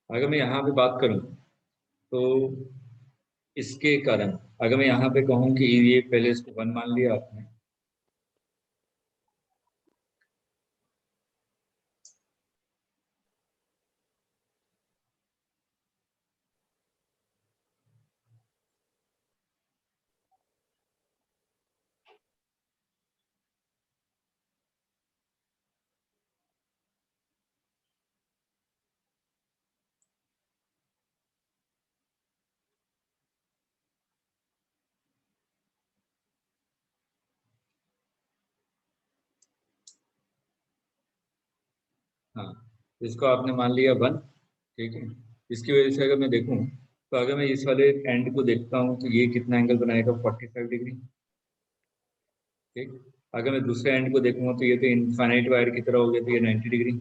अगर मैं यहाँ पे बात करूँ तो इसके कारण अगर मैं यहाँ पे कहूँ कि ये पहले इसको 1 मान लिया आपने, हाँ, इसको आपने मान लिया 1, ठीक है। इसकी वजह से अगर मैं देखूँ तो अगर मैं इस वाले एंड को देखता हूँ तो ये कितना एंगल बनाएगा, 45 डिग्री, ठीक। अगर मैं दूसरे एंड को देखूंगा तो ये तो इनफाइनाइट वायर की तरह हो गया, तो ये 90 डिग्री,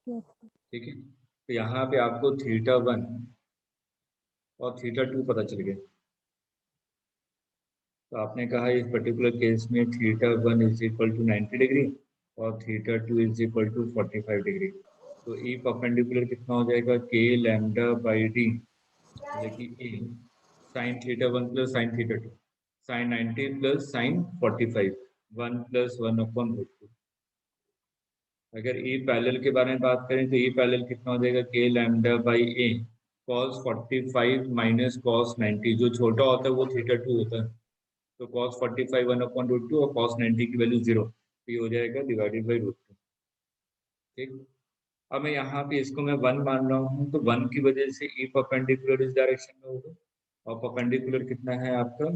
ठीक है। तो यहाँ पे आपको θ1 और θ2 पता चल गया। तो आपने कहा इस पर्टिकुलर केस में θ1 इज इक्वल टू 90 डिग्री और θ2 इज इक्वल टू 45 डिग्री। तो ई परपेंडिकुलर कितना हो जाएगा, k लैम्डा बाई डी, मतलब कि A sine θ1 plus sine θ2, sine 90 plus sine 45, 1 plus 1/√2। अगर ई पैरेलल के बारे में बात करें तो ई पैरेलल कितना हो जाएगा, के lambda by A cos 45 minus cos 90, जो छोटा होता है वो θ2 होता है, तो कॉस 45 1/√2 और कॉस 90 की वैल्यू 0, तो ये हो जाएगा डिवाइडेड बाई √2, ठीक। अब मैं यहाँ पे इसको मैं 1 मान रहा हूँ, तो 1 की वजह से ई परपेंडिकुलर इस डायरेक्शन में होगा, और परपेंडिकुलर कितना है आपका,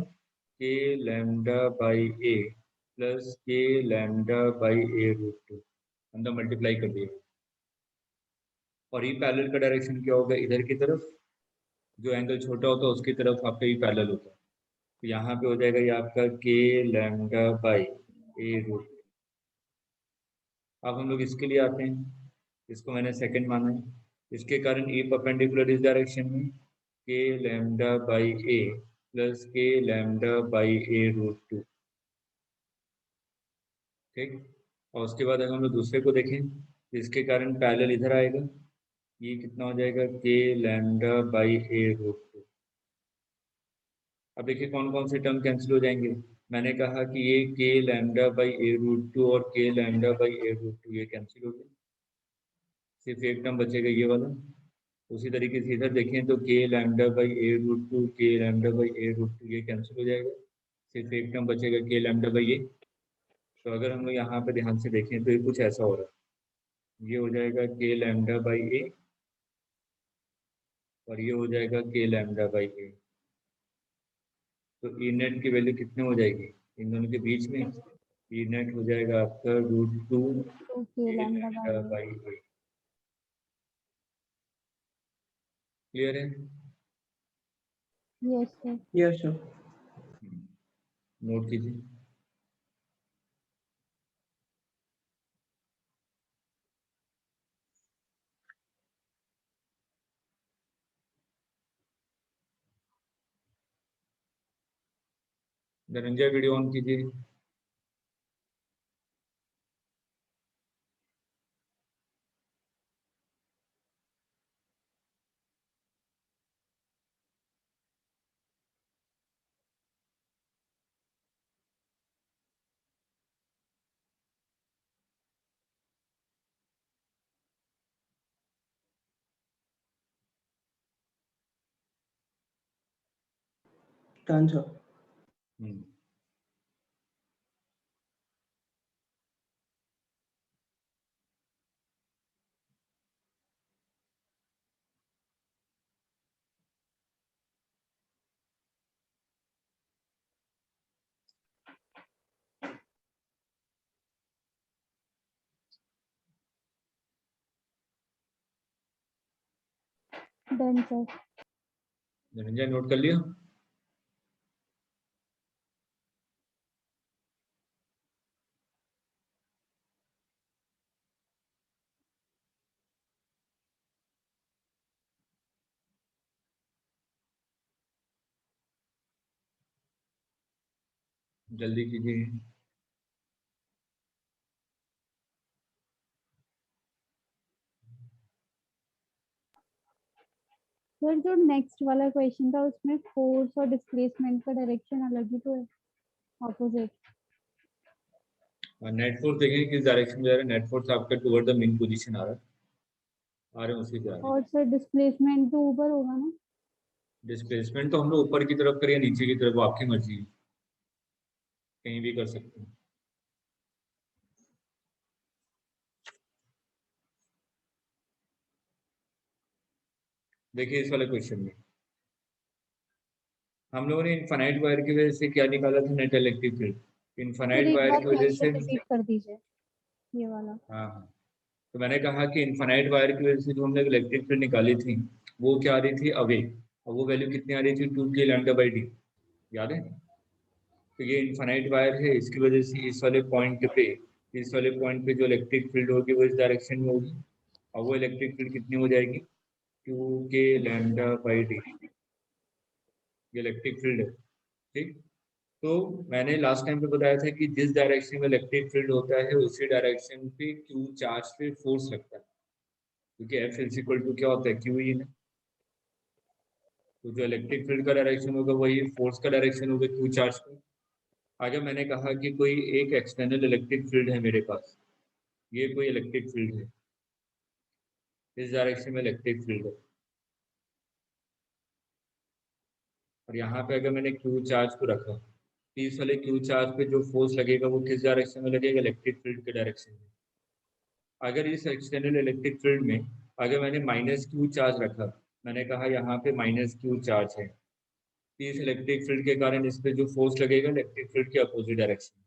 के लैम्डा बाई ए प्लस के लैम्डा बाई ए√2, अंदर मल्टीप्लाई कर दिया। और ई पैरेलल का डायरेक्शन क्या होगा, इधर की तरफ, जो एंगल छोटा होता है उसकी तरफ आपका ई पैरेलल होता है। तो यहाँ पे हो जाएगा ये आपका के लैम्डा बाई ए√2। अब हम लोग इसके लिए आते हैं, इसको मैंने सेकंड माना है, इसके कारण ई परपेंडिकुलर इस डायरेक्शन में के लैम्डा बाई ए प्लस के लैम्डा बाई ए√2, ठीक। और उसके बाद अगर हम लोग दूसरे को देखें तो इसके कारण पैरेलल इधर आएगा, ये कितना हो जाएगा, के लैम्डा बाई ए√2। अब देखिए कौन कौन से टर्म कैंसिल हो जाएंगे। मैंने कहा कि ये के लैम्डा बाई ए√2 और के लैम्डा बाई ए√2 ये कैंसिल हो गए, सिर्फ एक टर्म बचेगा ये वाला। उसी तरीके से इधर देखें तो के लैम्डा बाई ए√2 के लैम्डा बाई ए√2 ये कैंसिल हो जाएगा, सिर्फ एक टर्म बचेगा के लैम्डा बाई ए। तो अगर हम लोग यहाँ पे ध्यान से देखें तो ये कुछ ऐसा हो रहा है, ये हो जाएगा के लैम्डा बाई ए और ये हो जाएगा के लैम्डा बाई ए। तो ई नेट की वैल्यू कितने हो जाएगी इन दोनों के बीच में, ई नेट हो जाएगा आपका √2 के K lambda lambda by A. Clear है? Yes sir. Yes sir. Note कीजिए। धनंजय वीडियो ऑन कीजिए। Done sir. Hmm, done sir. Dhananjay note कर लिया? जल्दी कीजिए। सर जो नेक्स्ट वाला क्वेश्चन था उसमें फोर्स और डिस्प्लेसमेंट का डायरेक्शन अलग ही तो है, ऑपोजिट। नेट फोर्स देखेंगे किस डायरेक्शन में जा रहा है। नेट फोर्स आपका टुवर्ड द मेन पोजीशन आ रहे हैं उसी जा रहे हैं। और सर डिस्प्लेसमेंट तो ऊपर होगा ना? डिस्प्लेसमेंट तो हम लोग ऊपर की तरफ करें या नीचे की तरफ, वो आपकी मर्जी है, कहीं भी कर सकते हैं। देखिए इस वाले क्वेश्चन में हम लोगों ने इनफाइनाइट वायर की वजह से क्या निकाला था, net electric field. Sir infinite एक वायर बार की वजह से, क्वेश्चन रिपीट कर दीजिए, ये वाला। हाँ हाँ, तो मैंने कहा कि इनफाइनाइट वायर की वजह से जो हमने इलेक्ट्रिक फील्ड निकाली थी वो क्या आ रही थी, अवे, और वो वैल्यू कितनी आ रही थी, 2k लैम्डा बाई डी, याद है। तो ये इनफाइनाइट वायर है, इसकी वजह से इस वाले पॉइंट पे जो इलेक्ट्रिक फील्ड होगी वो इस डायरेक्शन में होगी, और वो इलेक्ट्रिक फील्ड कितनी हो जाएगी, 2k लैम्डा बाई डी, ये इलेक्ट्रिक फील्ड है। ठीक। तो मैंने लास्ट टाइम पे बताया था कि जिस डायरेक्शन में इलेक्ट्रिक फील्ड होता है उसी डायरेक्शन पे क्यू चार्ज पे फोर्स लगता है, क्योंकि एफ इज इक्वल टू क्या होता है, क्यू ही है। तो जो इलेक्ट्रिक फील्ड का डायरेक्शन होगा वही फोर्स का डायरेक्शन होगा, क्यू चार्ज पे। आगे मैंने कहा कि कोई एक एक्सटर्नल इलेक्ट्रिक फील्ड है मेरे पास, ये कोई इलेक्ट्रिक फील्ड है, इस डायरेक्शन में इलेक्ट्रिक फील्ड है, और यहाँ पे अगर मैंने क्यू चार्ज को रखा, तो इस वाले क्यू चार्ज पे जो फोर्स लगेगा वो किस डायरेक्शन में लगेगा, इलेक्ट्रिक फील्ड के डायरेक्शन में। अगर इस एक्सटर्नल इलेक्ट्रिक फील्ड में अगर मैंने माइनस क्यू चार्ज रखा, मैंने कहा यहाँ पे माइनस क्यू चार्ज है, तो इस इलेक्ट्रिक फील्ड के कारण इस पे जो फोर्स लगेगा इलेक्ट्रिक फील्ड के अपोजिट डायरेक्शन में,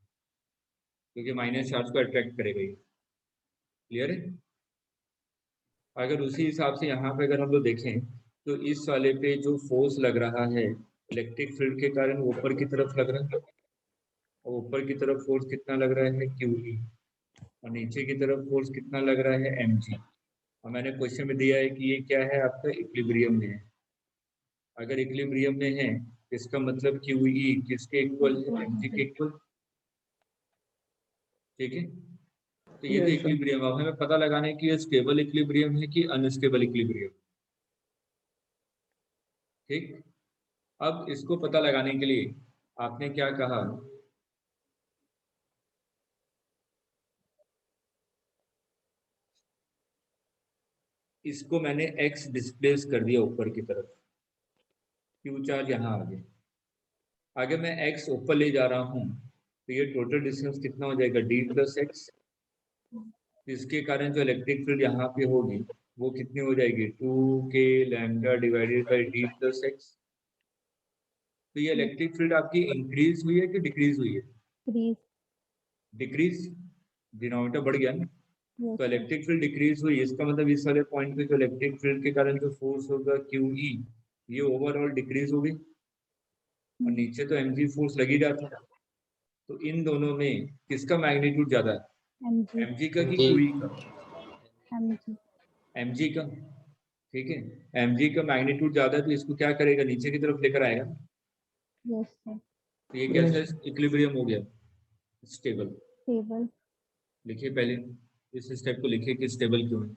क्योंकि माइनस चार्ज को अट्रैक्ट करेगा ये। क्लियर है। अगर उसी हिसाब से यहाँ पे अगर हम लोग देखें तो इस वाले पे जो फोर्स लग रहा है इलेक्ट्रिक फील्ड के कारण वो ऊपर की तरफ लग रहा है, और ऊपर की तरफ फोर्स कितना लग रहा है, क्यू ई, और नीचे की तरफ फोर्स कितना लग रहा है, एम जी। और मैंने क्वेश्चन में दिया है कि ये क्या है, आपका इक्विलिब्रियम में है। अगर इक्विलिब्रियम में है इसका मतलब क्यू ई किसके इक्वल है, एम जी के इक्वल। ठीक है। तो ये तो यस सर। इक्विलिब्रियम, अब हमें पता लगाना है कि ये स्टेबल इक्विलिब्रियम है कि अनस्टेबल इक्विलिब्रियम। ठीक। अब इसको पता लगाने के लिए आपने क्या कहा, इसको मैंने x डिस्प्लेस कर दिया ऊपर की तरफ, क्यू चार्ज यहाँ आ गया। आगे मैं x ऊपर ले जा रहा हूँ तो ये टोटल डिस्टेंस कितना हो जाएगा, d प्लस एक्स। इसके कारण जो इलेक्ट्रिक फील्ड यहाँ पे होगी वो कितनी हो जाएगी, 2k lambda divided by D plus x. तो ये इलेक्ट्रिक फील्ड आपकी इंक्रीज हुई है कि डिक्रीज हुई है, प्लीज। डिक्रीज, डिनोमिनेटर बढ़ गया ना। यस तो सर। इलेक्ट्रिक फील्ड डिक्रीज हुई, इसका मतलब इस वाले पॉइंट पे जो इलेक्ट्रिक फील्ड के कारण जो फोर्स होगा क्यू ई, ये ओवरऑल डिक्रीज होगी, और नीचे तो एम जी फोर्स लगी जाता है। तो इन दोनों में किसका मैग्नीट्यूड ज्यादा एम जी। है, एम जी का कि क्यू ई का, एम जी। एम जी का। ठीक है, एम जी का मैग्नीट्यूड ज्यादा है तो इसको क्या करेगा, नीचे की तरफ लेकर आएगा। Yes sir. तो ये कैसा यस इक्विलिब्रियम हो गया, स्टेबल। टेबल। लिखिए पहले इस स्टेप को लिखिए कि स्टेबल क्यों है।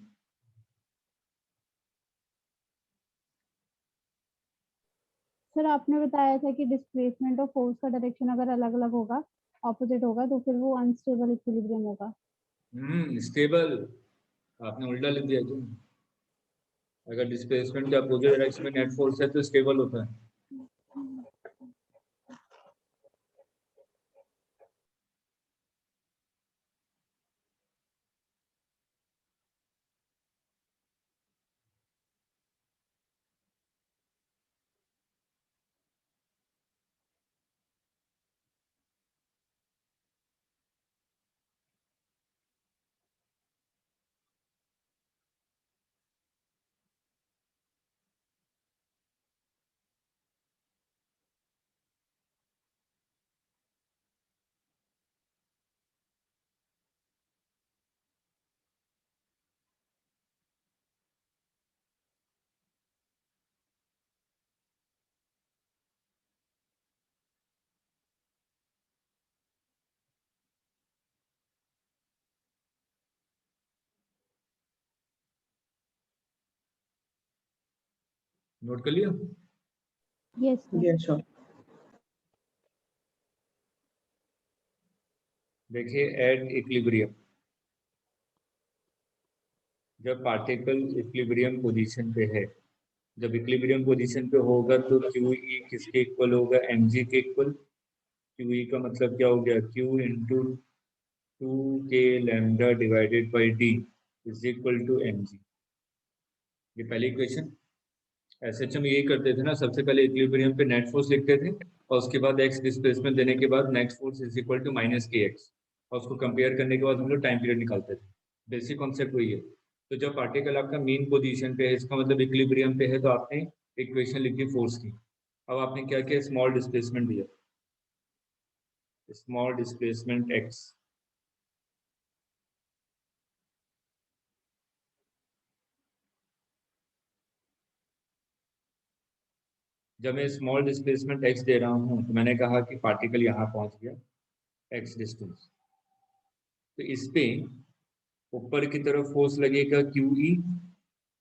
सर आपने बताया था कि डिस्प्लेसमेंट और फोर्स का डायरेक्शन अगर अलग अलग होगा, ऑपोजिट होगा, तो फिर वो अनस्टेबल इक्विलिब्रियम होगा। स्टेबल, आपने उल्टा लिख दिया क्यों। अगर डिस्प्लेसमेंट के अपोजिट डायरेक्शन में नेट फोर्स है तो स्टेबल होता है। नोट कर लिया? Yes sir. Yes, sir. देखिए एट इक्विलिब्रियम, जब पार्टिकल इक्विलिब्रियम पोजीशन पे है, जब इक्विलिब्रियम पोजीशन पे होगा तो क्यू ई किसके इक्वल होगा? एम जी के इक्वल। क्यू ई का मतलब क्या हो गया? Q into 2k lambda divided by D is equal to M G. ये पहली इक्वेशन। ऐसे हम यही करते थे ना, सबसे पहले इक्विलिब्रियम पे नेट फोर्स लिखते थे और उसके बाद एक्स डिस्प्लेसमेंट देने के बाद net force is equal to minus K X, और उसको कंपेयर करने के बाद हम लोग टाइम पीरियड निकालते थे। बेसिक कॉन्सेप्ट वही है। तो जब पार्टिकल आपका मीन पोजीशन पे है, इसका मतलब इक्विलिब्रियम पे है, तो आपने इक्वेशन लिखी फोर्स की। अब आपने क्या किया? स्मॉल डिस्प्लेसमेंट दिया, स्मॉल डिस्प्लेसमेंट एक्स। जब मैं स्मॉल डिस्प्लेसमेंट एक्स दे रहा हूँ तो मैंने कहा कि पार्टिकल यहाँ पहुंच गया एक्स डिस्टेंस, तो इस पे ऊपर की तरफ फोर्स लगेगा क्यू ई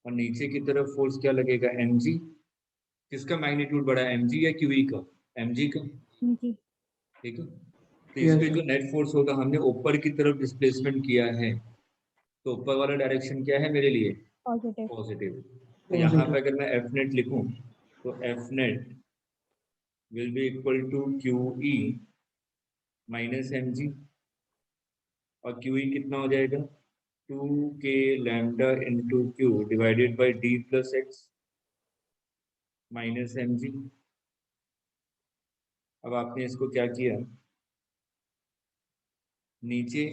और नीचे की तरफ फोर्स क्या लगेगा? M G. किसका मैग्नीट्यूड बड़ा है, एम जी या क्यू ई का? एम जी का। जी। ठीक है, तो इस Yes, पे sir. जो नेट फोर्स होगा, हमने ऊपर की तरफ डिस्प्लेसमेंट किया है, तो ऊपर वाला डायरेक्शन क्या है मेरे लिए? पॉजिटिव। पॉजिटिव। तो यहाँ पे Positive. अगर मैं एफ नेट लिखूँ तो F net will be equal to Q E minus M G, और क्यू ई कितना हो जाएगा? 2k lambda into Q divided by D plus X minus M G. अब आपने इसको क्या किया? नीचे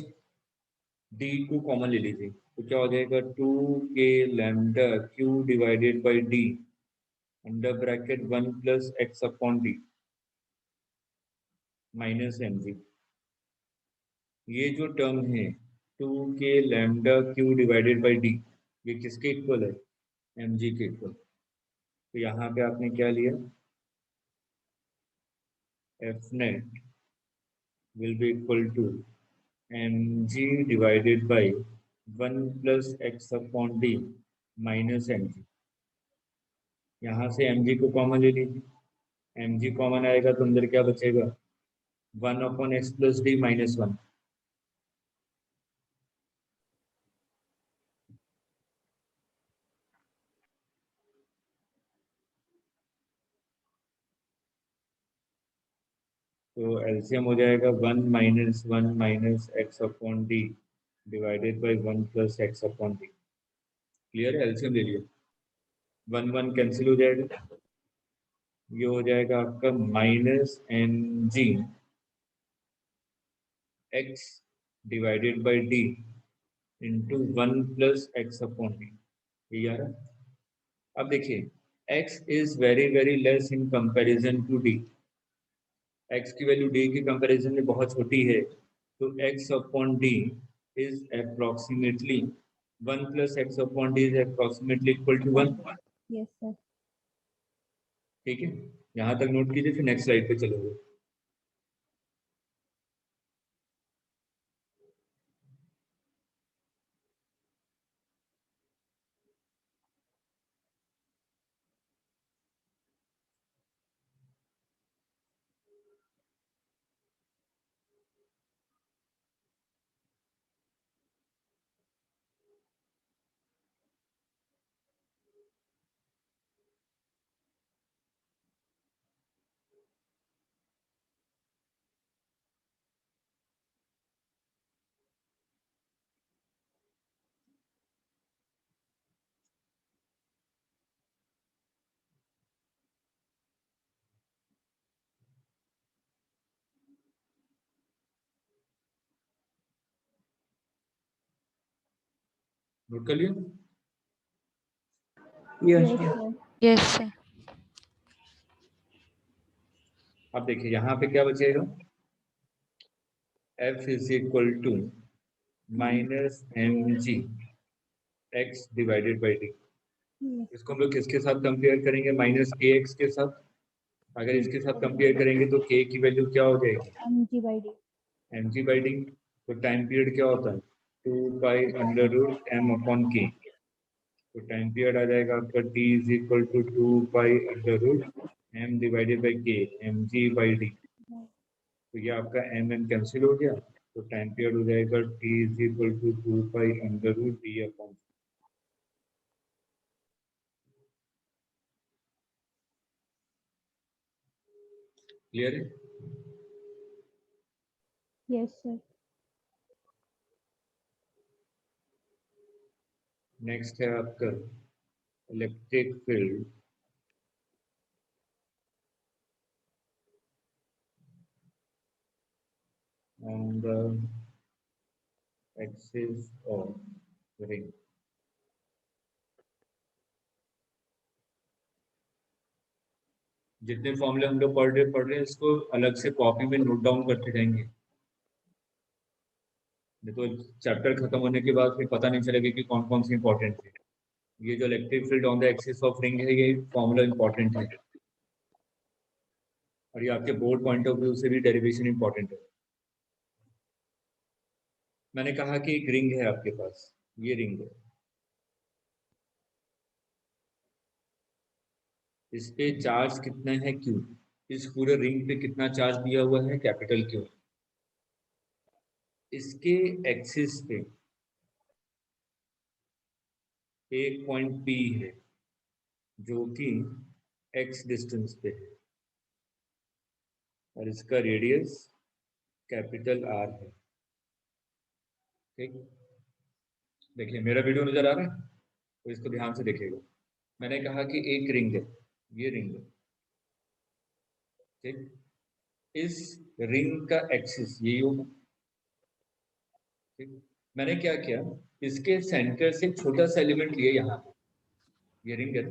डी को कॉमन ले लीजिए, तो क्या हो जाएगा? 2k lambda Q divided by D under bracket 1 plus X upon D minus M G. ये जो टर्म है 2k lambda Q divided by D, ये किसके इक्वल है? एम जी के इक्वल। तो यहाँ पे आपने क्या लिया? F net will be equal to mg divided by 1 plus x upon d minus mg। यहाँ से mg को कॉमन ले लीजिए, mg कॉमन आएगा तो अंदर क्या बचेगा? 1 upon x plus D minus 1। तो एलसीएम हो जाएगा 1 minus 1 minus x upon D divided by 1 plus X upon D. Clear है? एलसीएम ले लिया, 1 1 कैंसिल हो जाएगा, ये हो जाएगा आपका minus M G X divided by D into 1 plus X upon D. ये आ रहा है। अब देखिए x is very very less in comparison to d, x की वैल्यू d के कंपैरिजन में बहुत छोटी है, तो x अपॉन d is approximately 1 plus X upon D is approximately equal to 1। Yes sir. ठीक है, यहाँ तक नोट कीजिए, फिर नेक्स्ट स्लाइड पे चलोगे। नोट कर लिया? Yes, yes sir. Sir. Yes, sir. अब देखिए यहाँ पे क्या बचेगा? f is equal to minus M G X divided by D. इसको हम लोग किसके साथ कंपेयर करेंगे? माइनस के एक्स के साथ। अगर इसके साथ कंपेयर करेंगे तो k की वैल्यू क्या हो जाएगी? M G by D. M G by D. तो टाइम पीरियड क्या होता है? 2 pi under root M upon K. तो टाइम पीरियड आ जाएगा आपका t is equal to 2 pi under root m divided by k mg/d। तो ये आपका m कैंसिल हो गया, तो टाइम पीरियड हो जाएगा t is equal to 2 pi under root d/। Clear है? Yes sir. नेक्स्ट है आपका electric field on the axis of ring। जितने फॉर्मूले हम लोग पढ़ रहे हैं इसको अलग से कॉपी में नोट डाउन करते जाएंगे, नहीं तो चैप्टर खत्म होने के बाद फिर पता नहीं चलेगा कि कौन कौन से इंपॉर्टेंट थे। ये जो electric field on the axis of ring है ये फॉर्मूला इंपॉर्टेंट है, और ये आपके बोर्ड पॉइंट ऑफ व्यू से भी डेरिवेशन इंपॉर्टेंट है। मैंने कहा कि एक रिंग है आपके पास, ये रिंग है, इस पे चार्ज कितना है Q, इस पूरे रिंग पे कितना चार्ज दिया हुआ है कैपिटल Q। इसके एक्सिस पे एक पॉइंट P है जो कि x डिस्टेंस पे है, और इसका रेडियस कैपिटल R है। ठीक, देखिए मेरा वीडियो नजर आ रहा है तो इसको ध्यान से देखिएगा। मैंने कहा कि एक रिंग है, ये रिंग है, ठीक, इस रिंग का एक्सिस यही होगा। ठीक, मैंने क्या किया, इसके सेंटर से एक छोटा सा एलिमेंट लिया यहाँ पे, ये रिंग है,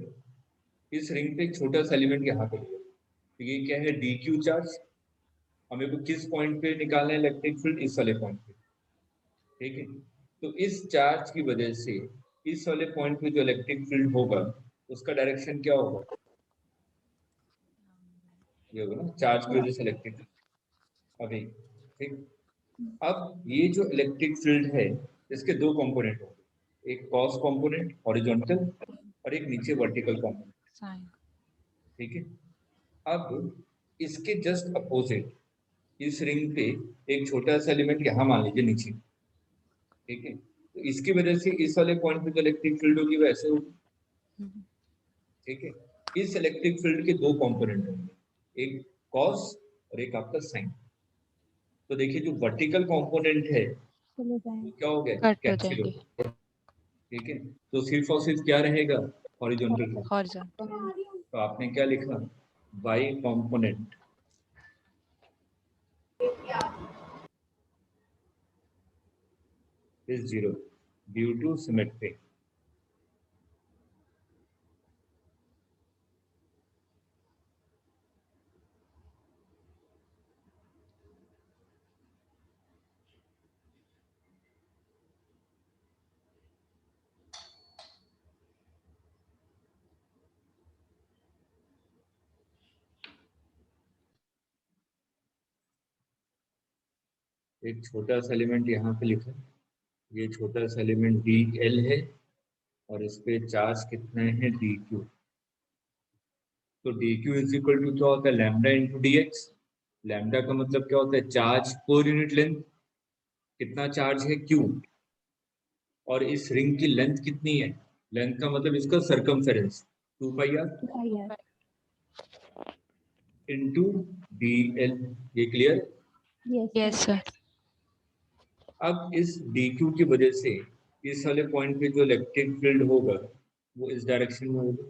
इस रिंग पे एक छोटा सा एलिमेंट यहाँ पे लिया, तो ये क्या है dq चार्ज। हमें को किस पॉइंट पे निकालना है इलेक्ट्रिक फील्ड, इस वाले पॉइंट पे। ठीक है, तो इस चार्ज की वजह से इस वाले पॉइंट पे जो इलेक्ट्रिक फील्ड होगा उसका डायरेक्शन क्या होगा, ये होगा ना चार्ज की वजह से इलेक्ट्रिक अभी। ठीक, अब ये जो इलेक्ट्रिक फील्ड है इसके दो कंपोनेंट होंगे, एक कॉस कंपोनेंट हॉरिजॉन्टल और एक नीचे वर्टिकल कंपोनेंट। ठीक है, अब इसके जस्ट अपोजिट इस रिंग पे एक छोटा सा एलिमेंट यहाँ मान लीजिए नीचे। ठीक है, तो इसकी वजह से इस वाले पॉइंट पे जो इलेक्ट्रिक फील्ड होगी वैसे होगी। ठीक है, इस इलेक्ट्रिक फील्ड के दो कंपोनेंट होंगे, एक कॉस और एक आपका साइन। तो देखिए जो वर्टिकल कंपोनेंट है चले जाएंगे, वो क्या हो गया, कट हो कैंसिल हो जाएंगे। गया। ठीक है, तो सिर्फ और सिर्फ क्या रहेगा, हॉरिजॉन्टल। हॉरिजॉन्टल। तो आपने क्या लिखा, y component is 0 due to symmetry। एक छोटा सा एलिमेंट यहाँ पे लिखा, ये छोटा सा एलिमेंट dl है और इस पे चार्ज कितना है dq। तो dq इज इक्वल टू क्या होता है, लैम्डा इंटू dx। लैम्डा का मतलब क्या होता है, चार्ज पर यूनिट लेंथ, कितना चार्ज है q, और इस रिंग की लेंथ कितनी है, लेंथ का मतलब इसका सरकमफेरेंस 2πr इंटू dl। ये क्लियर? Yes sir. अब इस dq की वजह से इस वाले पॉइंट पे जो इलेक्ट्रिक फील्ड होगा वो इस डायरेक्शन में होगा।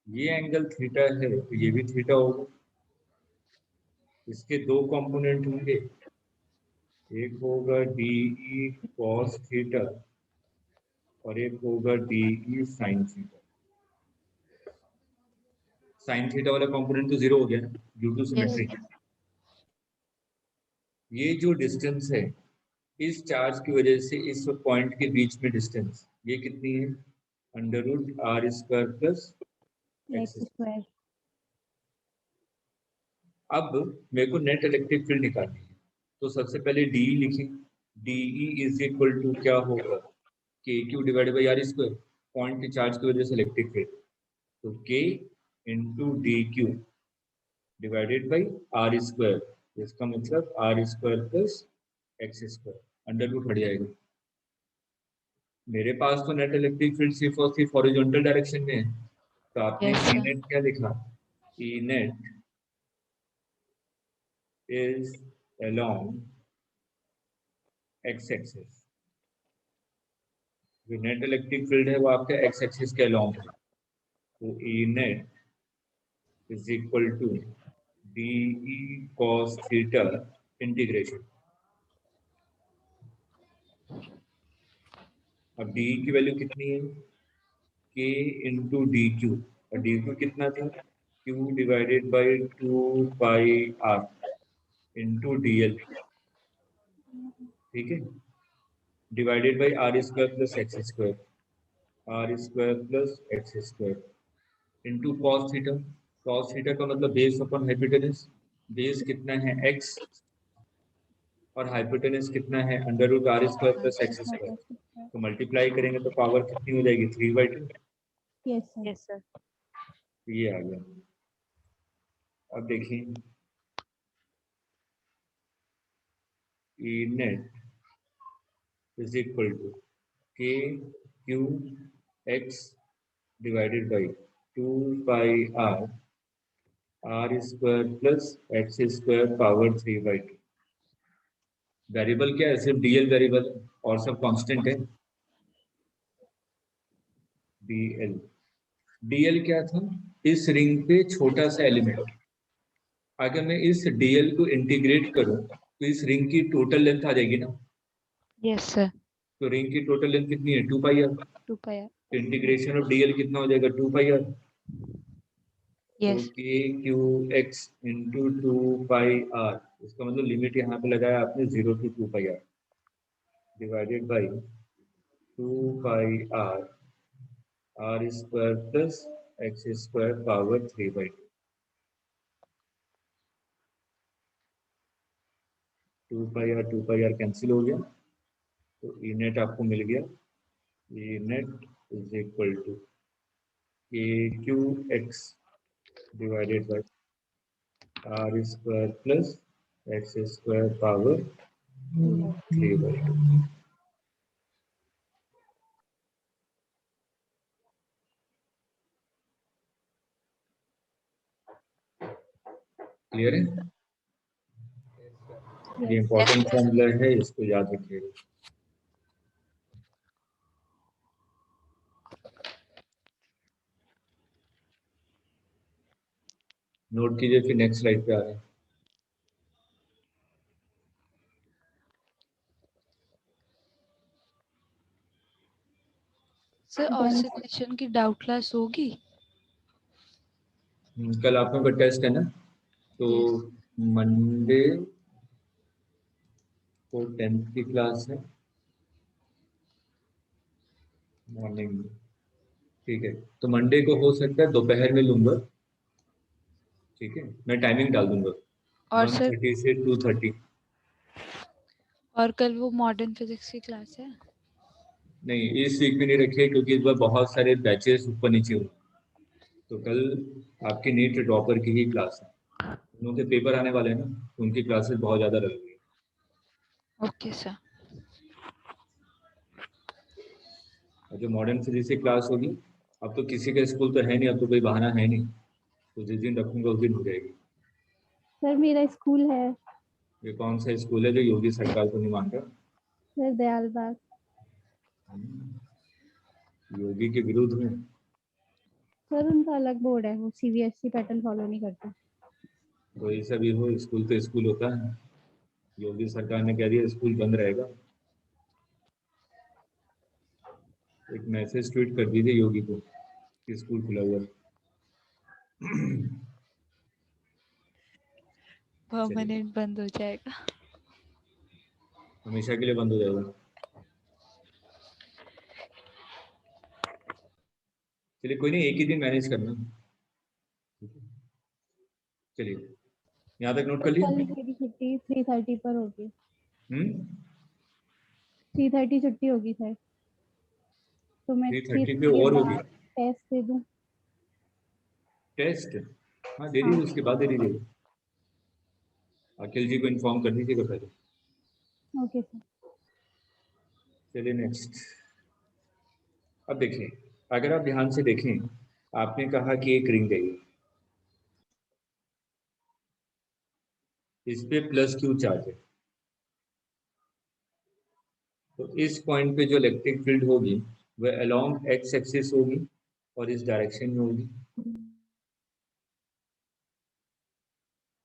ये एंगल थीटा है तो ये भी थीटा होगा। इसके दो कंपोनेंट होंगे, एक होगा DE cos थीटा और एक होगा DE sin theta. Sine theta वाला कंपोनेंट तो जीरो हो गया ड्यू टू सिमेट्री। ये जो डिस्टेंस है इस चार्ज की वजह से इस पॉइंट के बीच में डिस्टेंस ये कितनी है, under root r square plus X square. अब मेरे को नेट इलेक्ट्रिक फील्ड निकालनी है, तो सबसे पहले DE लिखें। DE इज इक्वल टू क्या होगा, K Q divided by R square, point के चार्ज की वजह से इलेक्ट्रिक फील्ड, तो K into D Q divided by R square, इसका मतलब R square plus X square, under root हट जाएगा। मेरे पास तो नेट इलेक्ट्रिक फील्ड सिर्फ और सिर्फ हॉरिजॉन्टल डायरेक्शन में है, तो आपने Yes, sir. ई नेट क्या लिखा, E net is along x axis, जो नेट इलेक्ट्रिक फील्ड है वो आपके x एक्सिस के along है, तो E net is equal to DE cos theta integration. अब DE की वैल्यू कितनी है, K इंटू डी क्यू, और डी क्यू कितना था, Q divided by 2 pi R into DL, ठीक है, divided by R square plus X square, R square plus X square into cos theta. Cos theta का मतलब base upon hypotenuse, base कितना है x और hypotenuse कितना है under root R square plus X square, तो मल्टीप्लाई करेंगे तो पावर कितनी हो जाएगी 3/2, यस सर। Yes, sir. ये आ गया। अब देखिए E net is equal to K Q X divided by 2 pi R, R square plus X square power 3/2। Variable क्या है, सिर्फ डीएल वेरिएबल और सब कांस्टेंट है। डीएल, डीएल क्या था, इस रिंग पे छोटा सा एलिमेंट, अगर मैं इस डीएल को इंटीग्रेट करूं तो इस रिंग की टोटल लेंथ आ जाएगी ना, Yes, sir. तो रिंग की टोटल लेंथ कितनी है 2 pi R, 2 pi. Integration of DL कितना हो जाएगा 2 पाई आर, तो Yes. K Q X into 2 pi R, इसका मतलब लिमिट यहाँ पे लगाया आपने 0 to 2 pi R divided by 2 pi R, R square plus X square power 3/2। 2 pi R cancel हो गया, तो ई नेट आपको मिल गया, ई net is equal to K Q X divided by R square plus X square power 3/2। Clear है, ये important formula है, इसको याद रखिएगा। नोट कीजिए, फिर नेक्स्ट स्लाइड पे आ रहे हैं। Sir, और से सेशन की डाउट क्लास होगी? कल आप लोगों का टेस्ट है ना, तो Yes. मंडे को 10th की क्लास है मॉर्निंग में, ठीक है, तो मंडे को हो सकता है दोपहर में लूंगा, ठीक है, मैं टाइमिंग डाल दूंगा और सर 1:30 से 2:30। और कल वो मॉडर्न फिजिक्स की क्लास है? नहीं, इस वीक में नहीं रखिए क्योंकि इस बार बहुत सारे बैचेस ऊपर नीचे हुए, तो कल आपके नीट ड्रॉपर की ही क्लास है, उनके पेपर आने वाले हैं ना, तो उनकी क्लासेस बहुत ज़्यादा लगेंगी। Okay sir. और जो मॉडर्न फिजिक्स की क्लास होगी, अब तो किसी का स्कूल तो है नहीं, अब तो कोई बहाना है नहीं, तो जिस दिन रखूंगा उस दिन हो जाएगी। सर मेरा स्कूल है ये कौन सा स्कूल है जो योगी सरकार को नहीं मानता, सर, दयाल बाग। योगी के विरुद्ध में? सर उनका अलग बोर्ड है, वो सीबीएसई पैटर्न फॉलो नहीं करता। तो ऐसा भी हो, स्कूल तो स्कूल होता है, योगी सरकार ने कह दिया स्कूल बंद रहेगा, एक मैसेज ट्वीट कर दीजिए योगी को कि स्कूल खुला हुआ है। परमानेंट बंद हो जाएगा। हमेशा के लिए बंद हो जाएगा। चलिए कोई नहीं, एक ही दिन मैनेज करना, चलिए यहाँ तक नोट कर लिया। कल मेरी छुट्टी 3:30 पर होगी। 3:30 3:30 छुट्टी होगी सर। तो मैं 330 पे 3 और के होगी। बाद टेस्ट दे दूं? टेस्ट हाँ दे हाँ। दीजिए, उसके बाद दे दीजिए। अखिल जी को इन्फॉर्म कर दीजिएगा पहले। Okay sir. चलिए नेक्स्ट। अब देखिए, अगर आप ध्यान से देखें, आपने कहा कि एक रिंग है ये, इस पे प्लस क्यू चार्ज है, तो इस पॉइंट पे जो इलेक्ट्रिक फील्ड होगी वह अलोंग एक्स एक्सिस होगी और इस डायरेक्शन में होगी।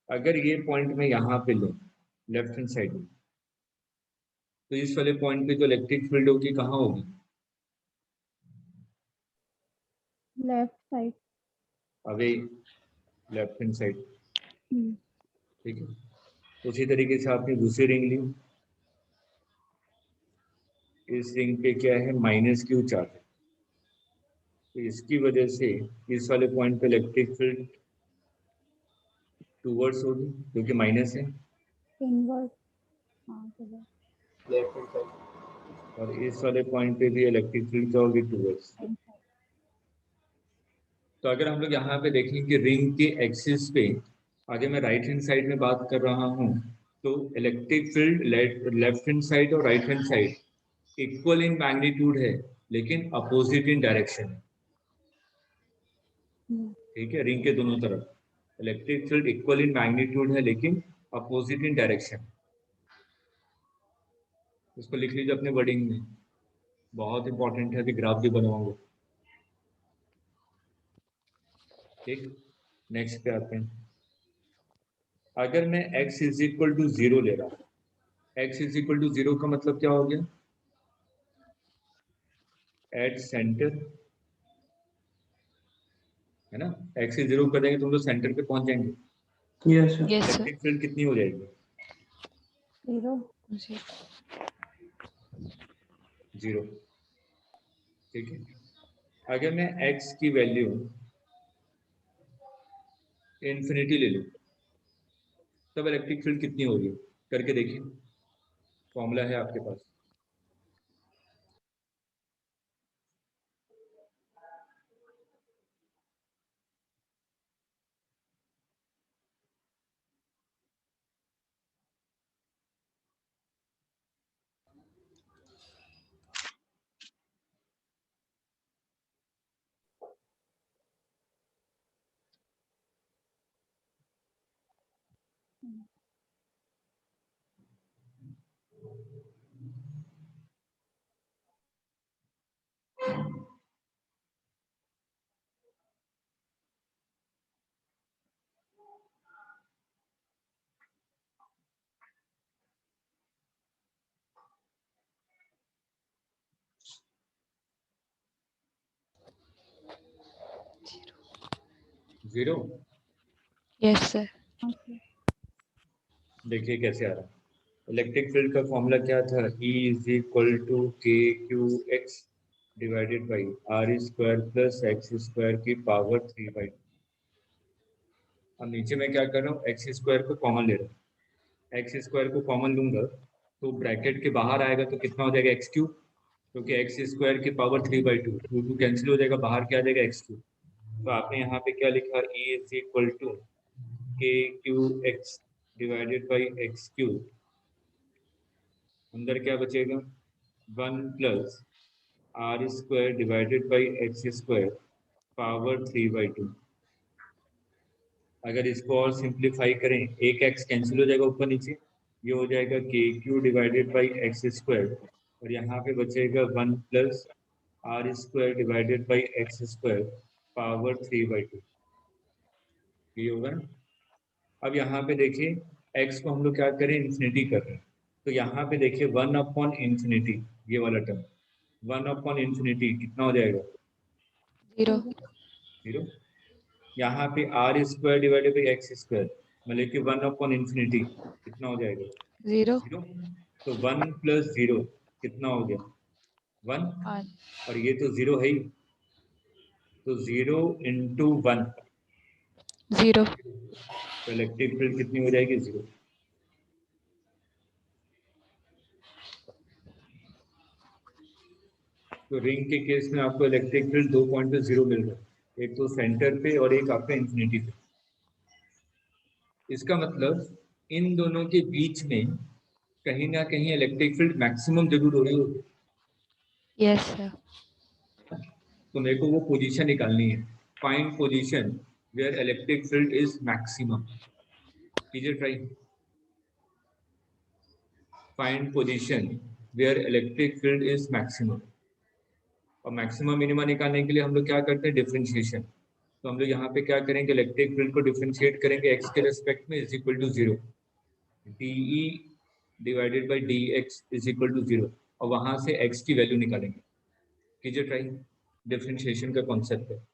अगर ये पॉइंट मैं यहाँ पे लूँ लेफ्ट हैंड साइड में, तो इस वाले पॉइंट पे जो इलेक्ट्रिक फील्ड होगी कहाँ होगी? Left side. Away left hand side, hmm. ठीक है। उसी तरीके से आपने दूसरी रिंग ली, इस रिंग पे क्या है, माइनस क्यू चार्ज है, तो इसकी वजह से इस वाले पॉइंट पे इलेक्ट्रिक फील्ड टूवर्ड्स होगी क्योंकि माइनस है, इनवर्स। हाँ चलो। लेफ्ट हैंड साइड, और इस वाले पॉइंट पे भी इलेक्ट्रिक फील्ड क्या होगी, टूवर्ड्स। तो अगर हम लोग यहाँ पे देखें कि रिंग के एक्सिस पे, आगे मैं राइट हैंड साइड में बात कर रहा हूँ, तो electric field left hand side और right hand side equal in magnitude है, लेकिन अपोजिट इन डायरेक्शन है, ठीक है। रिंग के दोनों तरफ electric field equal in magnitude है, लेकिन अपोजिट इन डायरेक्शन। इसको लिख लीजिए अपने वर्डिंग में, बहुत इंपॉर्टेंट है, अभी ग्राफ भी बनवाऊंगा, ठीक। नेक्स्ट पे आते हैं। अगर मैं x इज इक्वल टू 0 ले रहा हूँ, x इज इक्वल टू 0 का मतलब क्या हो गया, एट सेंटर, है ना। x से 0 कर देंगे तो हम लोग सेंटर पे पहुंच जाएंगे। Yes sir. Yes, sir. Electric field कितनी हो जाएगी, 0। 0, ठीक है। अगर मैं x की वैल्यू इंफिनिटी ले लूं, तब इलेक्ट्रिक फील्ड कितनी होगी, करके देखिए, फॉर्मूला है आपके पास। जीरो। Yes, sir. देखिए कैसे आ रहा है। इलेक्ट्रिक फील्ड का फॉर्मूला क्या था, E is equal to K Q X divided by R square plus X square की पावर 3/2। अब नीचे मैं क्या कर रहा हूँ, एक्स स्क्वायर को कॉमन ले रहा हूँ, एक्स स्क्वायर को कॉमन लूंगा तो ब्रैकेट के बाहर आएगा तो कितना हो जाएगा, एक्स क्यूब, क्योंकि एक्स स्क्वायर की पावर 3/2, टू टू कैंसिल हो जाएगा, बाहर क्या आ जाएगा, एक्स क्यूब। तो आपने यहाँ पे क्या लिखा, E is equal to K Q X divided by X cube, अंदर क्या बचेगा, 1 plus R square divided by X square power 3/2। अगर इसको और सिंप्लीफाई करें, एक एक्स कैंसिल हो जाएगा ऊपर नीचे, ये हो जाएगा K Q divided by X square, और यहाँ पे बचेगा 1 plus R square divided by X square power 3/2। ये होगा ना। अब यहाँ पे देखिए, x को हम लोग क्या करें, इन्फिनिटी कर रहे हैं, तो यहाँ पे देखिए 1 अपॉन इन्फिनिटी, ये वाला टर्म 1 अपॉन इन्फिनिटी कितना हो जाएगा, 0. 0। यहाँ पे R square divided by X square, मतलब कि 1 अपॉन इन्फिनिटी कितना हो जाएगा, 0. 0। तो 1 प्लस 0 कितना हो गया, 1, 1. और ये तो 0 है ही, तो 0 इंटू 1, 0. तो इलेक्ट्रिक फील्ड कितनी हो जाएगी, 0। तो रिंग के केस में आपको इलेक्ट्रिक फील्ड 2 पॉइंट पे 0 मिल रहा है, एक तो सेंटर पे और एक आपका इंफिनिटी पे। इसका मतलब इन दोनों के बीच में कहीं ना कहीं इलेक्ट्रिक फील्ड मैक्सिमम जरूर हो रही होगी। Yes, sir. तो मेरे को वो पोजीशन निकालनी है, find position where electric field is maximum. कीजिए try, find position where electric field is maximum. और मैक्सिमम मिनिमम निकालने के लिए हम लोग क्या करते हैं, डिफरेंशिएशन। तो हम लोग यहाँ पे क्या करेंगे, इलेक्ट्रिक फील्ड को डिफरेंशिएट करेंगे एक्स के रेस्पेक्ट में, is equal to 0, D E divided by D X is equal to 0, और वहां से एक्स की वैल्यू निकालेंगे। कीजिए ट्राई, डिफरेंशिएशन का कॉन्सेप्ट है।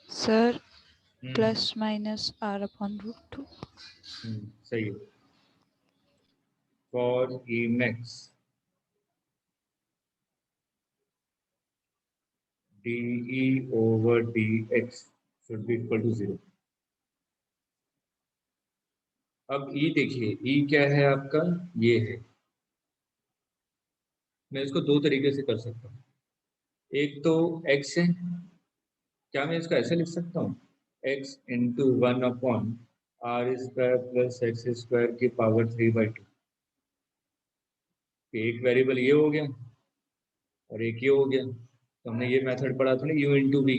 Sir, plus minus r upon root 2. सही है। For E max dE over dx should be equal to 0। अब E देखिए, E क्या है आपका, ये है। मैं इसको दो तरीके से कर सकता हूँ, एक तो x है, क्या मैं इसको ऐसे लिख सकता हूँ, x into 1/r² plus x² की पावर 3/2। एक वेरिएबल ये हो गया और एक ये हो गया। तो हमने ये मेथड पढ़ा था ना, u into V,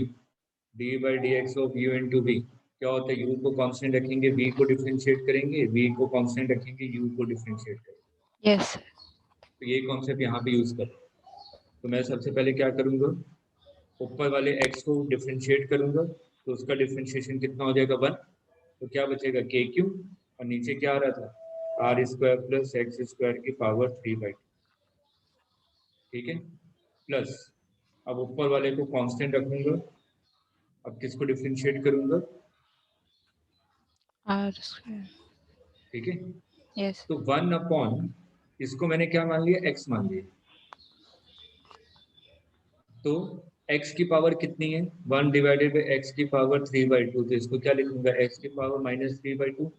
D by D X of U into V. क्या होता है, u को कांस्टेंट रखेंगे, v को डिफरेंशिएट करेंगे, v को कांस्टेंट रखेंगे, u को डिफरेंशिएट करेंगे। Yes, sir. तो ये कॉन्सेप्ट यहाँ पे यूज कर। तो मैं सबसे पहले क्या करूँगा, ऊपर वाले x को डिफरेंशिएट करूँगा, तो उसका डिफरेंशिएशन कितना हो जाएगा 1। तो क्या बचेगा के क्यू, और नीचे क्या आ रहा था, r² प्लस x² की पावर 3/2। ठीक है, प्लस अब ऊपर वाले को कांस्टेंट रखूंगा, अब किसको डिफरेंशिएट करूंगा, R square. ठीक है। Yes. तो 1/, इसको मैंने क्या मान लिया, x मान लिया। तो x की पावर कितनी है, 1 डिवाइडेड बाई x की पावर 3/2। तो इसको क्या लिखूंगा, x की पावर -3/2।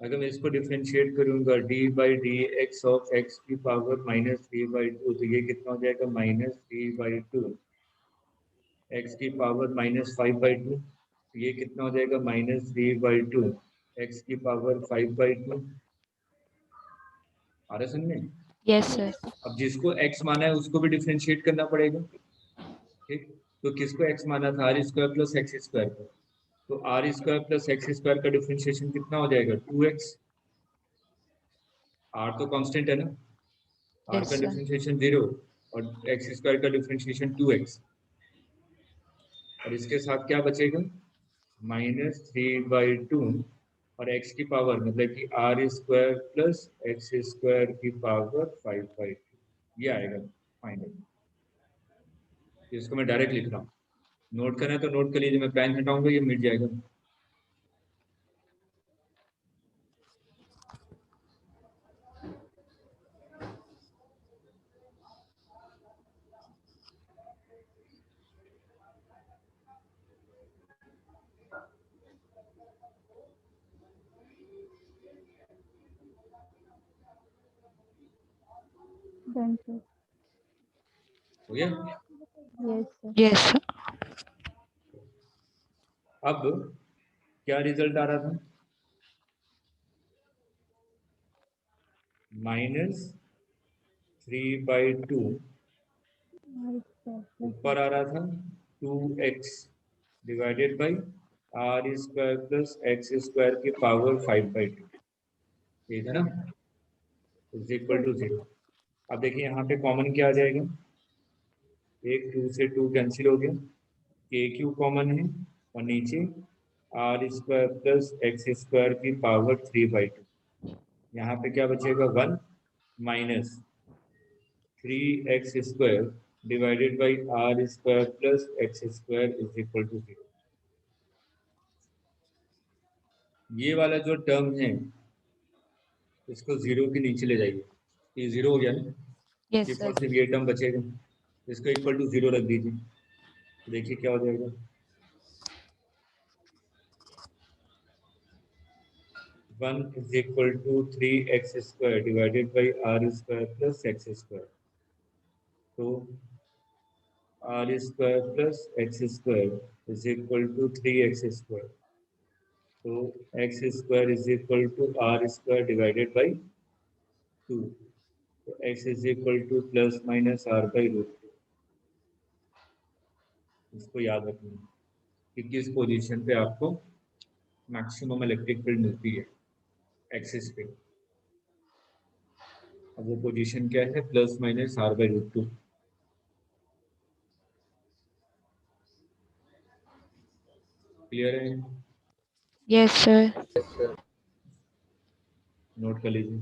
अगर मैं इसको डिफरेंशिएट करूंगा, d by D X of x की पावर -3/2, तो ये कितना हो जाएगा, -3/2। x की पावर -5/2, ये कितना हो जाएगा, -3/2 x की पावर 5/2। आ रहा समझ में। Yes, sir. अब जिसको x माना है उसको भी डिफरेंशिएट करना पड़ेगा। ठीक, तो किसको x माना था, r² प्लस x²। तो r² प्लस x² का डिफरेंशिएशन कितना हो जाएगा, 2x। r तो कांस्टेंट है ना, r Yes, का sir. डिफरेंशिएशन 0 और x² का डिफरेंशिएशन 2x। और इसके साथ क्या बचेगा, -3/2 और x की पावर मतलब कि r² प्लस x² की पावर 5/2, ये आएगा फाइनल। इसको मैं डायरेक्ट लिख रहा हूँ, नोट करना है तो नोट कर लीजिए, मैं पेन हटाऊंगा ये मिट जाएगा। Done sir. हो गया? Yes sir. Yes, sir. अब क्या रिजल्ट आ रहा था? -3/2 ऊपर आ रहा था 2x divided by r² plus x² की पावर 5/2, ठीक है ना, इज इक्वल टू 0। अब देखिए यहाँ पे कॉमन क्या आ जाएगा, एक 2 से 2 कैंसिल हो गया, k³ कॉमन है और नीचे r² प्लस x² की पावर 3/2। यहाँ पे क्या बचेगा, 1 minus 3x² divided by r² plus x² is equal to 0। ये वाला जो टर्म है इसको 0 के नीचे ले जाइए, ये 0 हो गया ना, Yes, सिर्फ sir. और सिर्फ ये टर्म बचेगा, इसको इक्वल टू 0 रख दीजिए, तो देखिए क्या हो जाएगा, 1 is equal to 3x² divided by r² plus x²। तो r² plus x² is equal to 3x²। तो x² is equal to r² divided by 2। तो x is equal to plus minus r/√2। इसको याद रखना कि किस पोजीशन पे आपको मैक्सिमम इलेक्ट्रिक फील्ड मिलती है एक्सिस पे। अब वो पोजीशन क्या है, प्लस माइनस r/√2। क्लियर है? Yes, sir. नोट कर लीजिए।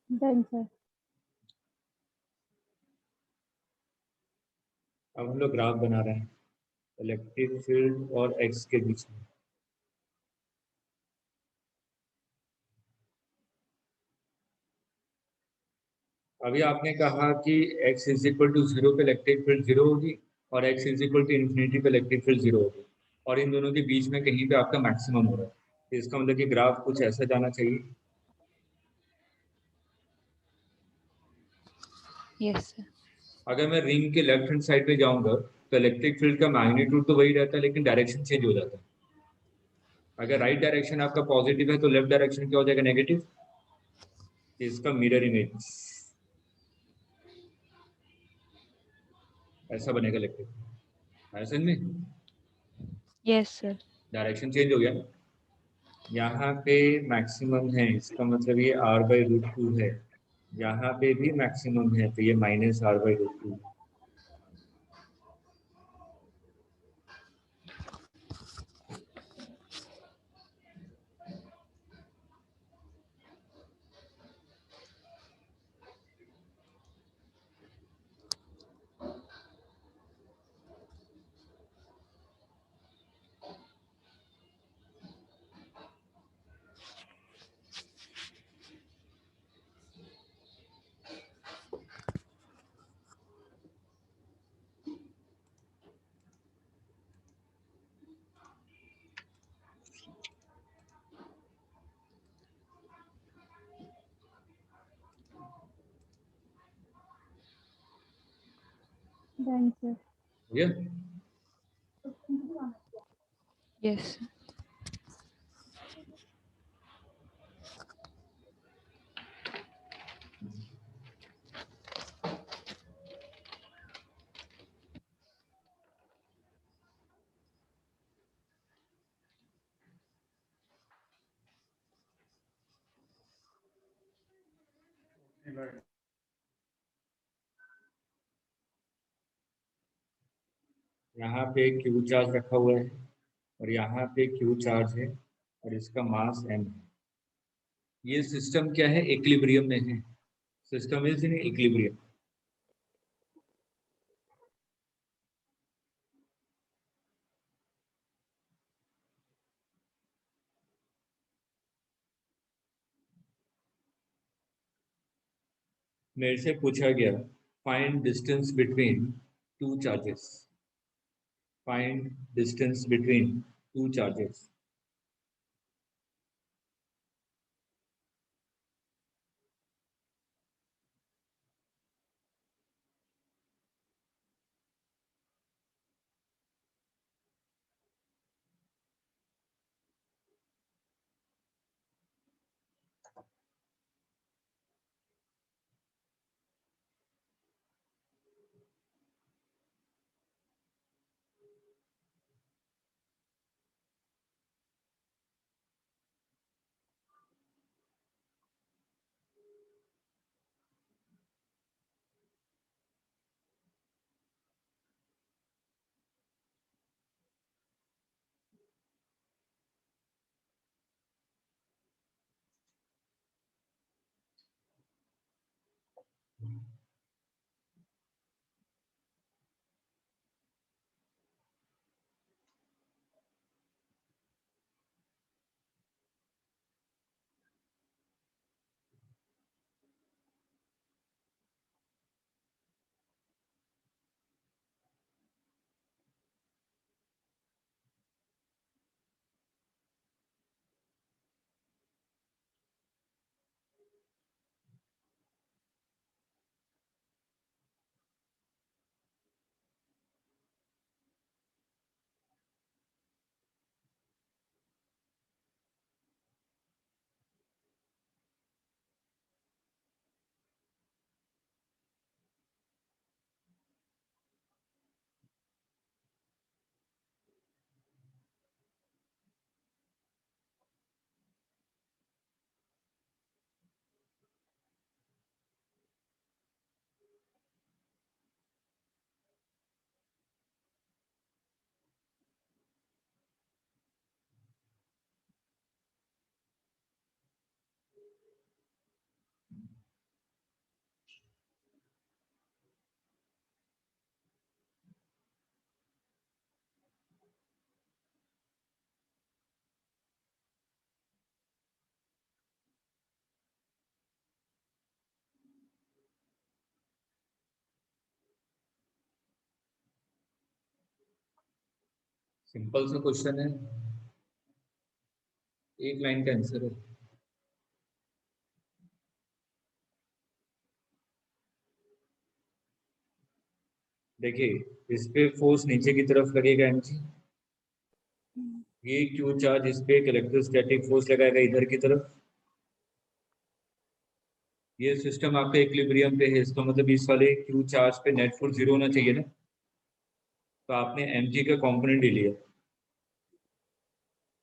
Done sir. अब हम लोग ग्राफ बना रहे हैं इलेक्ट्रिक फील्ड और एक्स के बीच में। अभी आपने कहा कि x इज इक्वल टू 0 पे इलेक्ट्रिक फील्ड 0 होगी और x is equal to infinity पे इलेक्ट्रिक फील्ड 0 होगी, और इन दोनों के बीच में कहीं पे आपका मैक्सिमम हो रहा है। तो इसका मतलब कि ग्राफ कुछ ऐसा जाना चाहिए। Yes, sir. अगर मैं रिंग के लेफ्ट हैंड साइड पे जाऊंगा तो इलेक्ट्रिक फील्ड का मैग्नीट्यूड तो वही रहता है, लेकिन डायरेक्शन चेंज हो जाता है। अगर राइट डायरेक्शन आपका पॉजिटिव है तो लेफ्ट डायरेक्शन क्या हो जाएगा, नेगेटिव। इसका मिरर इमेज ऐसा बनेगा इलेक्ट्रिक फील्ड, समझ में? Yes, sir. डायरेक्शन चेंज हो गया, यहाँ पे मैक्सिमम है, इसका मतलब ये r/√2 है, यहाँ पे भी मैक्सिमम है तो ये माइनस r/√2। Done sir. ये Yes, sir. यहाँ पे क्यू चार्ज रखा हुआ है और यहाँ पे क्यू चार्ज है और इसका मास m है। ये सिस्टम क्या है, इक्विलिब्रियम में है। System is in equilibrium. मेरे से पूछा गया find distance between two charges. Find distance between two charges. Simple सा क्वेश्चन है, एक लाइन का आंसर है। देखिए इस पे फोर्स नीचे की तरफ लगेगा mg। ये क्यू चार्ज इस पे इलेक्ट्रोस्टैटिक फोर्स लगाएगा इधर की तरफ। ये सिस्टम आपका इक्विलिब्रियम पे है, इसका मतलब इस वाले क्यू चार्ज पे नेट फोर्स 0 होना चाहिए ना। तो आपने mg का कंपोनेंट ले लिया।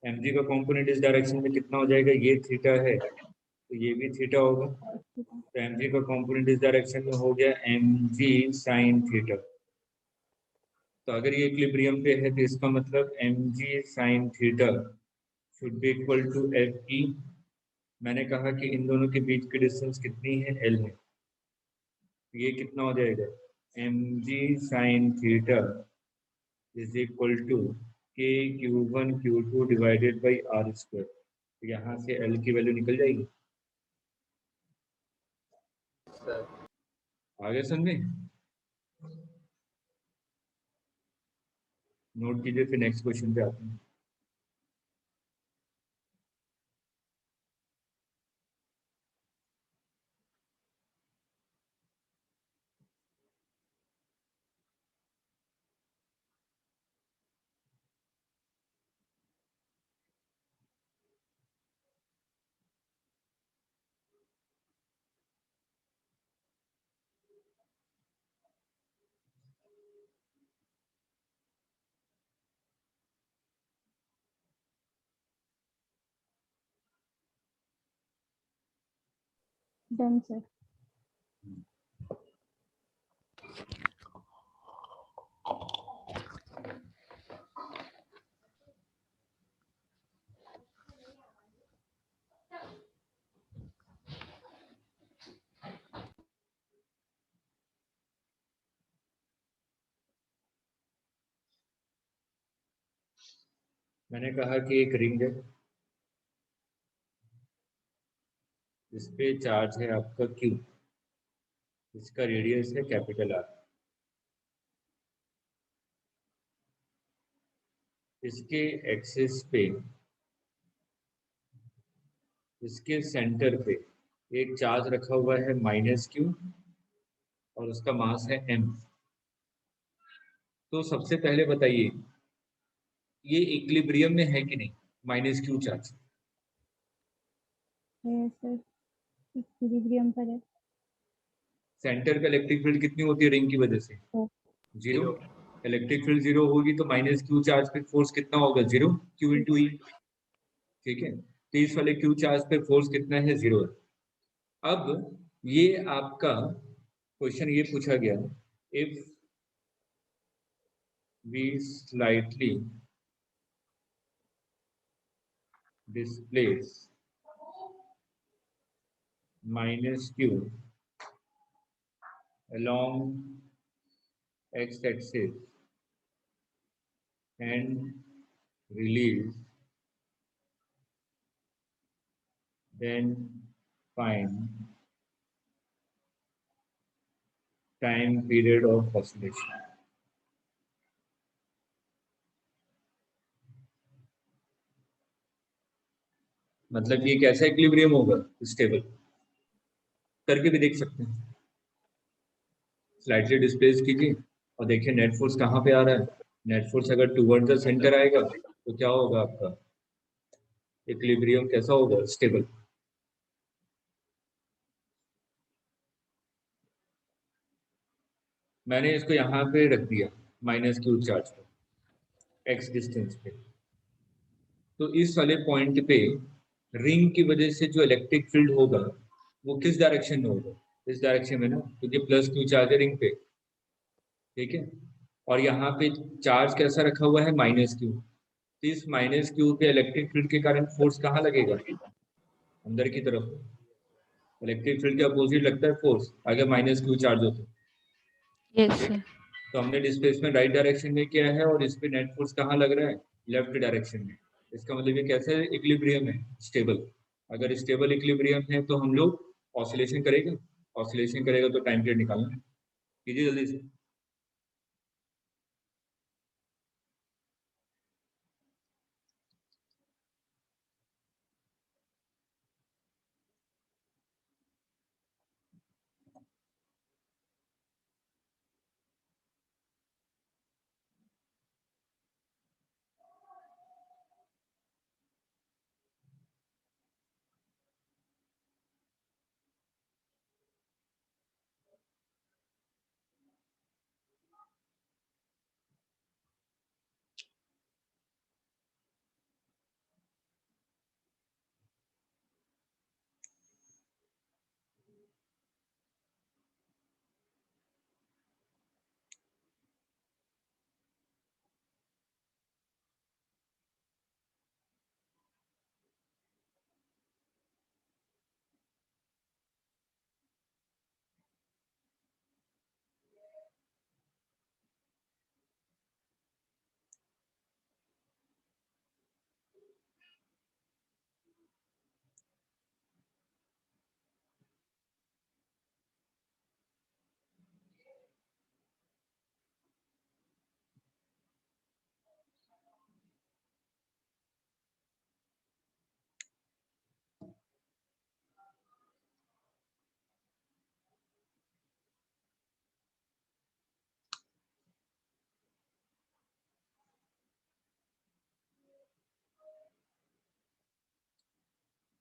mg का कंपोनेंट इस डायरेक्शन में कितना हो जाएगा, ये थीटा है तो ये भी थीटा होगा। तो mg का कंपोनेंट इस डायरेक्शन में हो गया mg sin थीटा। तो अगर ये इक्विलिब्रियम पे है तो इसका मतलब mg sin theta should be equal to F E. मैंने कहा कि इन दोनों के बीच की डिस्टेंस कितनी है, एल है। ये कितना हो जाएगा, mg sin theta is equal to K Q one Q two divided by R square. यहाँ से एल की वैल्यू निकल जाएगी। आगे समझे, नोट कीजिए, फिर नेक्स्ट क्वेश्चन पे आते हैं। Done sir. मैंने कहा कि एक रिंग है, इस पे चार्ज है आपका Q, इसका रेडियस है कैपिटल R। इसके एक्सिस पे, इसके सेंटर पे एक चार्ज रखा हुआ है -Q और उसका मास है m। तो सबसे पहले बताइए ये इक्विलिब्रियम में है कि नहीं, -Q चार्ज? है सर, इक्विलिब्रियम पर है। सेंटर पे इलेक्ट्रिक फील्ड कितनी होती है रिंग की वजह से? तो 0। इलेक्ट्रिक फील्ड 0 होगी तो -Q चार्ज पे फोर्स कितना होगा? 0, Q × E। ठीक है, तो इस वाले Q चार्ज पे फोर्स कितना है? 0 है। अब ये आपका क्वेश्चन ये पूछा गया, if we slightly displace -Q along x-axis and release, then find time period of oscillation। मतलब ये कैसा इक्विलिब्रियम होगा? स्टेबल। करके भी देख सकते हैं, स्लाइटली डिस्प्लेस कीजिए और देखिए नेट फोर्स कहाँ पे आ रहा है। नेट फोर्स अगर टुवर्ड द सेंटर आएगा तो क्या होगा आपका इक्विलिब्रियम? कैसा होगा? स्टेबल। मैंने इसको यहाँ पे रख दिया -Q चार्ज पे, x डिस्टेंस पे। तो इस वाले पॉइंट पे रिंग की वजह से जो इलेक्ट्रिक फील्ड होगा वो किस डायरेक्शन में होगा? इस डायरेक्शन में ना, क्योंकि +Q चार्ज है रिंग पे। ठीक है, और यहाँ पे चार्ज कैसा रखा हुआ है? -Q। तो इस -Q पे इलेक्ट्रिक फील्ड के कारण फोर्स कहाँ लगेगा? अंदर की तरफ। इलेक्ट्रिक फील्ड के अपोजिट लगता है फोर्स अगर -Q चार्ज हो तो। Yes sir. तो हमने डिस्प्लेसमेंट राइट डायरेक्शन में किया है और इस पे नेट फोर्स कहाँ लग रहा है? लेफ्ट डायरेक्शन में। इसका मतलब ये कैसा इक्विलिब्रियम है? स्टेबल। अगर स्टेबल इक्विलिब्रियम है तो हम लोग ऑसिलेशन करेगा, ऑसिलेशन करेगा तो टाइम पीरियड निकालना। कीजिए जल्दी से।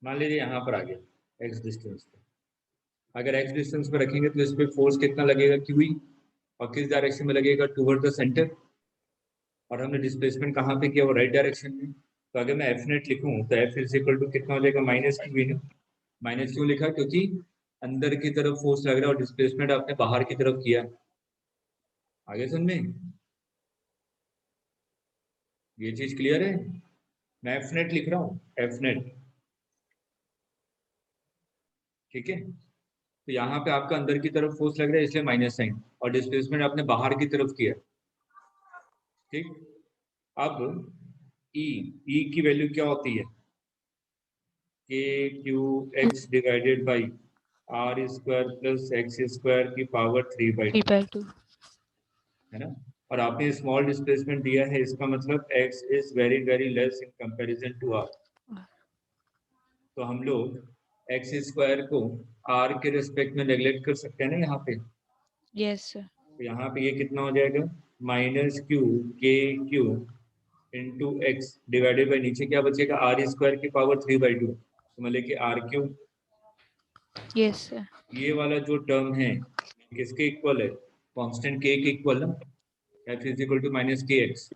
मान लीजिए यहाँ पर आ गया x डिस्टेंस पे। अगर x डिस्टेंस पे रखेंगे तो इस पे फोर्स कितना लगेगा? QE। और किस डायरेक्शन में लगेगा? Toward the centre. और हमने डिस्प्लेसमेंट कहाँ पे किया? वो राइट डायरेक्शन में। तो अगर मैं F नेट लिखूँ तो F इज इक्वल टू कितना हो जाएगा? -QE ना। माइनस क्यों लिखा? क्योंकि अंदर की तरफ फोर्स लग रहा है और डिस्प्लेसमेंट आपने बाहर की तरफ किया। आगे समझ में? ये चीज क्लियर है? मैं F नेट लिख रहा हूँ, F नेट। ठीक है, तो यहाँ पे आपका अंदर की तरफ फोर्स लग रहा है इसलिए माइनस साइन, और डिस्प्लेसमेंट आपने बाहर की तरफ किया। ठीक, अब ई की वैल्यू क्या होती है? K Q X divided by R square plus X square की पावर 3/2, 3/2। है ना। और आपने स्मॉल डिस्प्लेसमेंट दिया है, इसका मतलब x is very very less in comparison to r। तो हम लोग एक्स स्क्वायर को r के रिस्पेक्ट में नेग्लेक्ट कर सकते हैं ना यहाँ पे। Yes sir. तो यहाँ पे ये कितना हो जाएगा? Minus Q K Q into X divided by नीचे क्या बचेगा? आर स्क्वायर की पावर 3/2, तो मैं लेके आर क्यू। Yes sir. ये वाला जो टर्म है किसके इक्वल है? कांस्टेंट के इक्वल ना, f is equal to minus K X.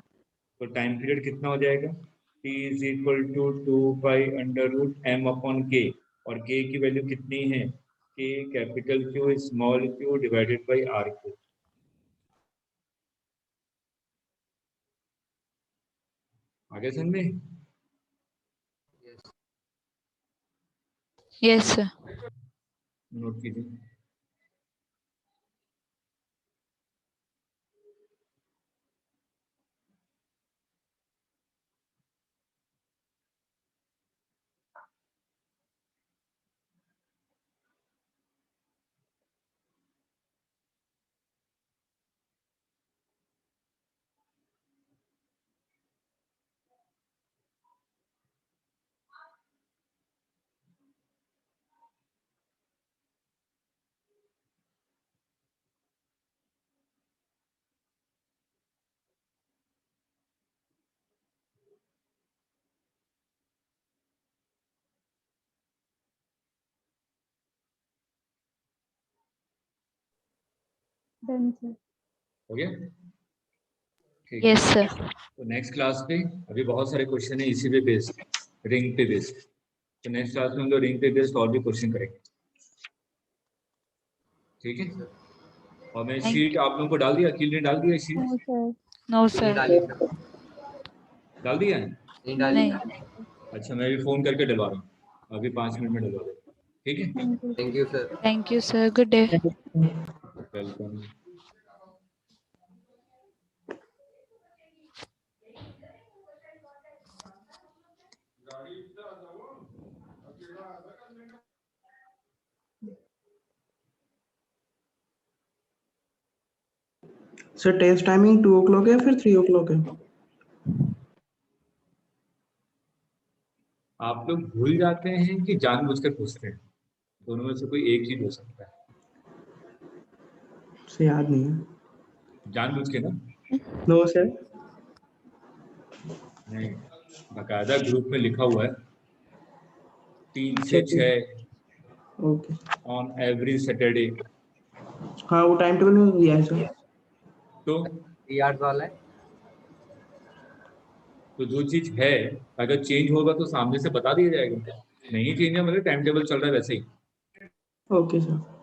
तो टाइम पीरियड कितना हो जाएगा? t is equal to 2π√m/k, और k की वैल्यू कितनी है? k capital Q small q divided by R Q. आगे समझ में? Yes sir. नोट कीजिए। Done sir. हो गया? ठीक है। Yes sir. तो नेक्स्ट क्लास पे अभी बहुत सारे क्वेश्चन है इसी पे बेस्ड, रिंग पे बेस्ड। तो नेक्स्ट क्लास में हम लोग रिंग पे बेस्ड और भी क्वेश्चन करेंगे, ठीक है। और मैं Thank शीट आप लोगों को डाल दिया, अखिल ने डाल दिया sheet? No sir. No sir. डाल दिया है? नहीं। अच्छा, मैं भी फोन करके डलवा रहा हूँ, अभी 5 मिनट में डलवा देता हूँ, ठीक है। Thank you. Thank you sir. Thank you sir. Good day. Welcome. Sir test timing 2 o'clock है या फिर 3 o'clock है? आप लोग भूल जाते हैं कि जानबूझकर पूछते हैं? दोनों में से कोई एक चीज हो सकता है। सर याद नहीं है। जानबूझ के ना? No sir. नहीं, बाकायदा ग्रुप में लिखा हुआ है 3 अच्छा से ठीक। 6 ओके। On every Saturday. हाँ वो टाइम टेबल में दिया है सर। तो 3 hours वाला है। जो चीज है अगर चेंज होगा तो सामने से बता दिया जाएगा। नहीं चेंज है मतलब टाइम टेबल चल रहा है वैसे ही। Okay sir.